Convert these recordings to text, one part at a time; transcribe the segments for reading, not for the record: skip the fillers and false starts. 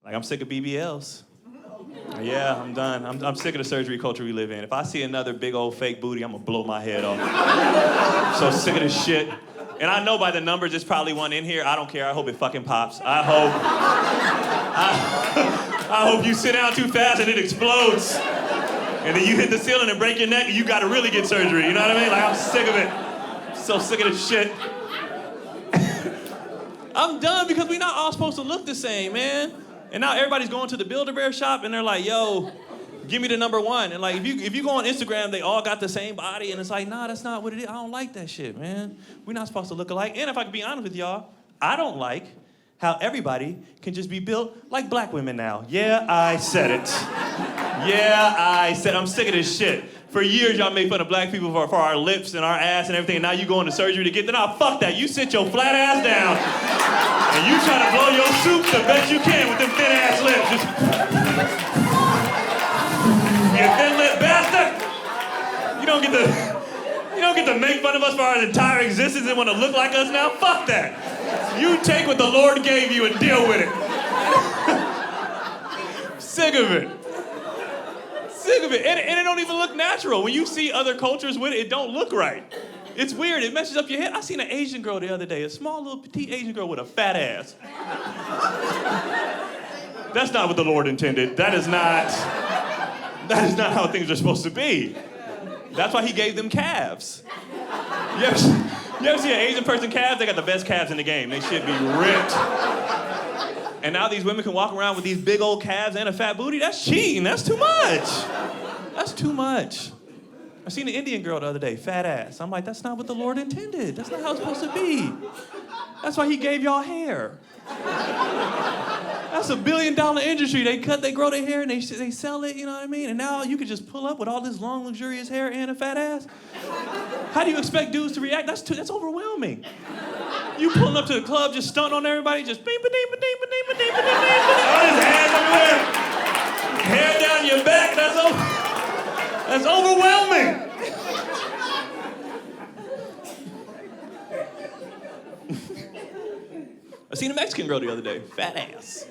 Like, I'm sick of BBLs. Yeah, I'm done. I'm sick of the surgery culture we live in. If I see another big old fake booty, I'm gonna blow my head off. I'm so sick of this shit. And I know by the numbers, there's probably one in here. I don't care. I hope it fucking pops. I hope you sit down too fast and it explodes. And then you hit the ceiling and break your neck and you gotta really get surgery. You know what I mean? Like, I'm sick of it. I'm so sick of this shit. I'm done because we're not all supposed to look the same, man. And now everybody's going to the Build-A-Bear shop and they're like, yo, give me the number one. And like, if you go on Instagram, they all got the same body. And it's like, nah, that's not what it is. I don't like that shit, man. We're not supposed to look alike. And if I can be honest with y'all, I don't like how everybody can just be built like black women now. Yeah, I said it. Yeah, I said it. I'm sick of this shit. For years, y'all made fun of black people for our lips and our ass and everything, and now you go into surgery to get them. Nah, fuck that. You sit your flat ass down, and you try to blow your soup the best you can with them thin ass lips. Just... You thin lip bastard! You don't get to make fun of us for our entire existence and want to look like us now? Fuck that. You take what the Lord gave you and deal with it. Sick of it. Sick of it. And it don't even look natural. When you see other cultures with it, it don't look right. It's weird. It messes up your head. I seen an Asian girl the other day, a small little petite Asian girl with a fat ass. That's not what the Lord intended. That is not how things are supposed to be. That's why he gave them calves. You ever see an Asian person calves? They got the best calves in the game. They should be ripped. And now these women can walk around with these big old calves and a fat booty? That's cheating. That's too much. That's too much. I seen an Indian girl the other day, fat ass. I'm like, that's not what the Lord intended. That's not how it's supposed to be. That's why he gave y'all hair. That's $1 billion industry. They grow their hair and they sell it, you know what I mean? And now you can just pull up with all this long, luxurious hair and a fat ass. How do you expect dudes to react? That's overwhelming. You pulling up to the club, just stunting on everybody, just beep, ba ding, ba ding, ba ding, ba ding, ba ding, ba ding. All his hands everywhere. Hair down your back, that's overwhelming. I seen a Mexican girl the other day, fat ass.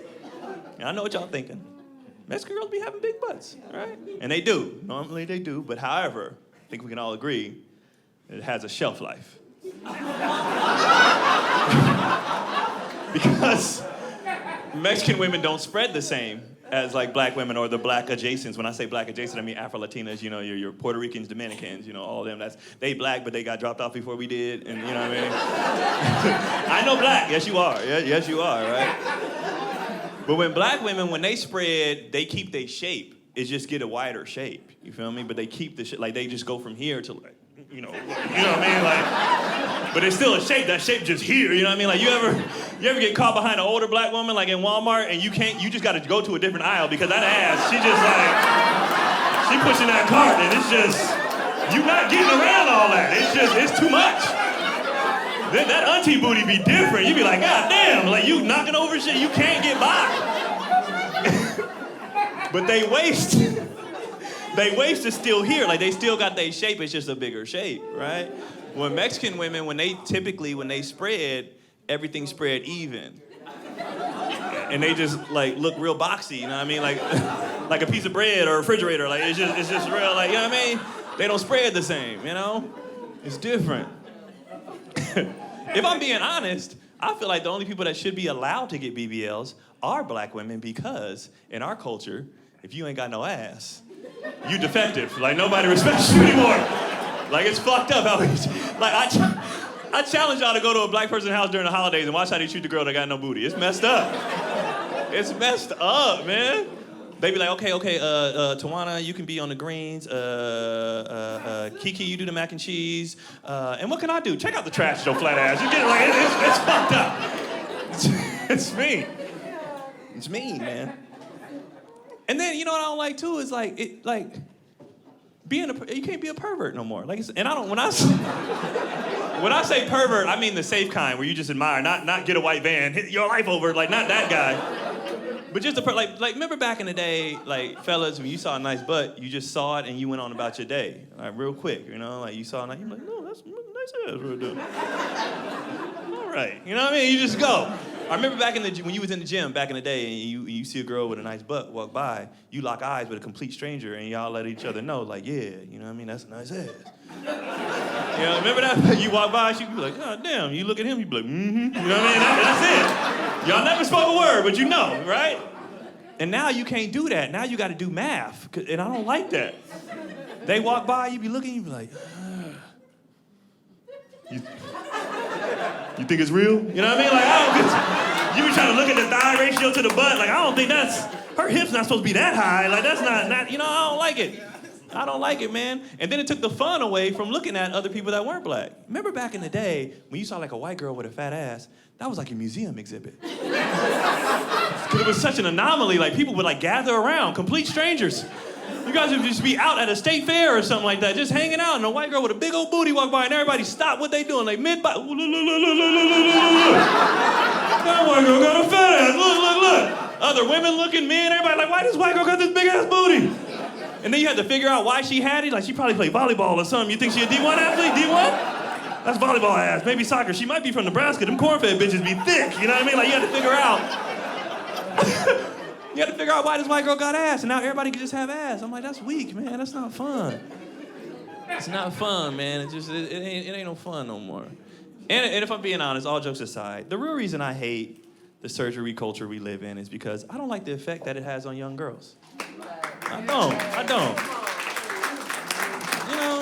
And I know what y'all thinking. Mexican girls be having big butts, right? And they do. Normally they do, but however, I think we can all agree that it has a shelf life. Because Mexican women don't spread the same as like black women or the black adjacents. When I say black adjacent, I mean Afro-Latinas, you know, your Puerto Ricans, Dominicans, you know, all of them. They black, but they got dropped off before we did, and you know what I mean? I know black, yes you are, yes you are, right? But when black women, when they spread, they keep their shape. It just get a wider shape, you feel me? But they keep the shape, like they just go from here to like, you know what I mean? Like, but it's still a shape. That shape just here. You know what I mean? Like you ever get caught behind an older black woman like in Walmart and you just got to go to a different aisle because that ass, she pushing that cart and it's just, you not getting around all that. It's too much. Then that auntie booty be different. You be like, God damn, like you knocking over shit, you can't get by. But they waist is still here. Like they still got their shape, it's just a bigger shape, right? When Mexican women, when they spread, everything spread even. And they just like look real boxy, you know what I mean? Like a piece of bread or a refrigerator. Like it's just real, like, you know what I mean? They don't spread the same, you know? It's different. If I'm being honest, I feel like the only people that should be allowed to get BBLs are black women because in our culture, if you ain't got no ass, you defective. Like nobody respects you anymore. Like it's fucked up how I challenge y'all to go to a black person's house during the holidays and watch how they treat the girl that got no booty. It's messed up. It's messed up, man. They be like, okay, Tawana, you can be on the greens. Kiki, you do the mac and cheese. And what can I do? Check out the trash, though, flat ass. You get it? Like it's fucked up. It's mean. It's mean, man. And then you know what I don't like too is you can't be a pervert no more. Like, and when I say pervert, I mean the safe kind where you just admire, not get a white van, hit your life over, like not that guy. But just like remember back in the day, like fellas, when you saw a nice butt, you just saw it and you went on about your day, like real quick, you know, like you saw it, you're like, no, that's nice ass right there. All right, you know what I mean? You just go. I remember back when you was in the gym back in the day and you see a girl with a nice butt walk by, you lock eyes with a complete stranger and y'all let each other know, like, yeah, you know what I mean? That's a nice ass. You know, remember that? You walk by, she'd be like, oh, damn. You look at him, you be like, mm-hmm. You know what I mean? That's it. Y'all never spoke a word, but you know, right? And now you can't do that. Now you got to do math, and I don't like that. They walk by, you be looking, you be like, you think it's real? You know what I mean? Like, you be trying to look at the thigh ratio to the butt. Like, I don't think her hip's not supposed to be that high. Like, that's not, you know, I don't like it. I don't like it, man. And then it took the fun away from looking at other people that weren't black. Remember back in the day, when you saw like a white girl with a fat ass, that was like a museum exhibit. Because it was such an anomaly. Like, people would like gather around, complete strangers. You guys would just be out at a state fair or something like that, just hanging out, and a white girl with a big old booty walk by, and everybody stop what they doing, like mid-body. That white girl got a fat ass, look. Other women looking, men, everybody like, why this white girl got this big ass booty? And then you had to figure out why she had it. Like, she probably played volleyball or something. You think she a D1 athlete? D1? That's volleyball ass. Maybe soccer. She might be from Nebraska. Them corn-fed bitches be thick. You know what I mean? Like, you had to figure out. You had to figure out why this white girl got ass, and now everybody can just have ass. I'm like, that's weak, man. That's not fun. It's not fun, man. It ain't no fun no more. And if I'm being honest, all jokes aside, the real reason I hate the surgery culture we live in is because I don't like the effect that it has on young girls. I don't. You know,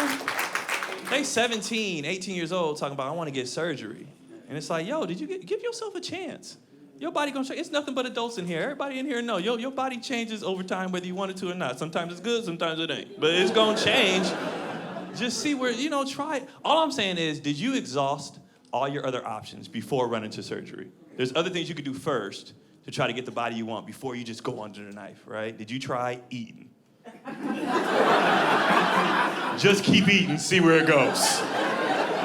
they 17, 18 years old talking about, I want to get surgery. And it's like, yo, give yourself a chance. Your body gonna change. It's nothing but adults in here. Everybody in here know your body changes over time whether you want it to or not. Sometimes it's good, sometimes it ain't. But it's gonna change. Just see where, try it. All I'm saying is, did you exhaust all your other options before running to surgery? There's other things you could do first to try to get the body you want before you just go under the knife, right? Did you try eating? Just keep eating, see where it goes.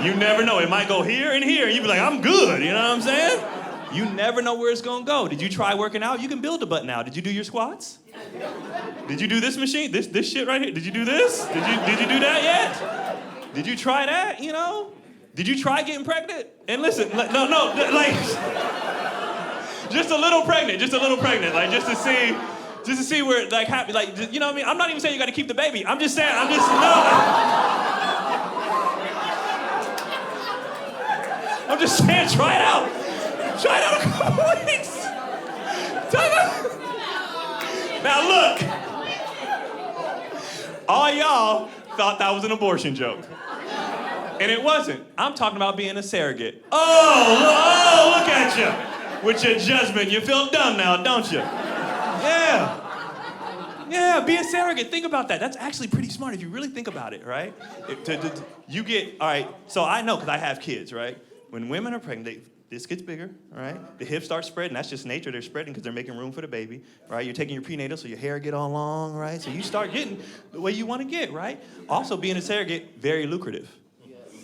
You never know. It might go here and here, and you be like, I'm good, you know what I'm saying? You never know where it's gonna go. Did you try working out? You can build a butt now. Did you do your squats? Did you do this machine? This shit right here? Did you do this? Did you do that yet? Did you try that, Did you try getting pregnant? And listen, like, just a little pregnant, like just to see where, like, happy, like, you know what I mean? I'm not even saying you gotta keep the baby. I'm just saying, I'm just saying, try it out. Try it out a couple weeks. Now look, all y'all thought that was an abortion joke. And it wasn't. I'm talking about being a surrogate. Oh, look at you. With your judgment, you feel dumb now, don't you? Yeah, be a surrogate. Think about that. That's actually pretty smart if you really think about it, right? You get, all right, so I know because I have kids, right? When women are pregnant, this gets bigger, all right? The hips start spreading. That's just nature. They're spreading because they're making room for the baby, right? You're taking your prenatal so your hair get all long, right? So you start getting the way you want to get, right? Also, being a surrogate, very lucrative.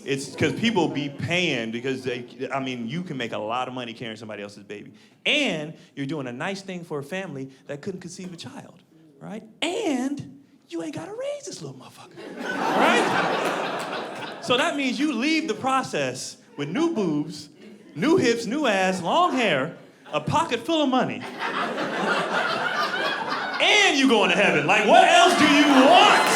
It's because people be paying because you can make a lot of money carrying somebody else's baby. And you're doing a nice thing for a family that couldn't conceive a child, right? And you ain't got to raise this little motherfucker, right? So that means you leave the process with new boobs, new hips, new ass, long hair, a pocket full of money. And you going to heaven. Like, what else do you want?